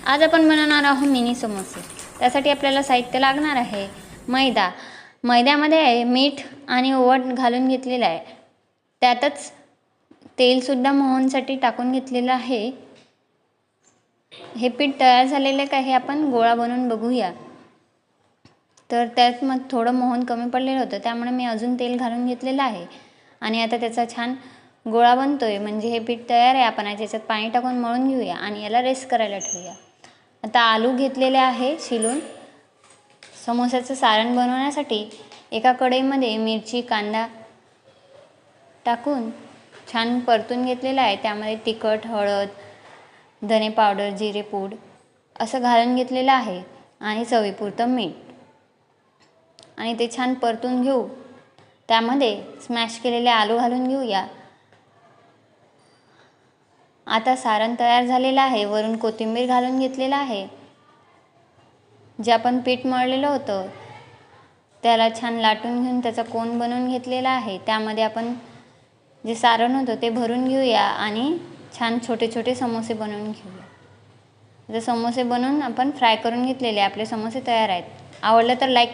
आज आपण बनवणार आहोत मिनी समोसे। त्यासाठी आपल्याला साहित्य लागणार आहे मैदा। मैद्यामध्ये मीठ आणि ओवा घालून घेतलेला आहे। त्यातच तेल सुद्धा मोहनसाठी टाकून घेतलेलं आहे। हे पीठ तयार झालेले का हे आपण गोळा बनवून बघूया। तर त्यात मग थोडं मोहन कमी पडलेलं होतं, त्यामुळे मी अजून तेल घालून घेतलेलं आहे आणि आता त्याचा छान गोळा बनतोय। म्हणजे हे पीठ तयार आहे। आपण याच्यात पाणी टाकून मळून घेऊया आणि याला रेस्ट करायला ठेवूया। आता आलू घेतलेले आहे शिलून। समोसाचं सारण बनवण्यासाठी एका कढईमध्ये मिरची कांदा टाकून छान परतून घेतलेला आहे। त्यामध्ये तिखट, हळद, धने पावडर, जिरे पूड असं घालून घेतलेलं आहे आणि चवीपुरतं मीठ आणि ते छान परतून घेऊ। त्यामध्ये स्मॅश केलेले आलू घालून घेऊया। आता सारण तयार झालेलं आहे। वरून कोथिंबीर घालून घेतलेला आहे। जे आपण पीठ मळलेलं होतं त्याला छान लाटून घेऊन त्याचा कोन बनवून घेतलेला आहे। त्यामध्ये आपण जे सारण होतं ते भरून घेऊया आणि छान छोटे छोटे समोसे बनवून घेऊया। जे समोसे बनवून आपण फ्राय करून घेतलेले आपले समोसे तयार आहेत। आवडलं तर लाईक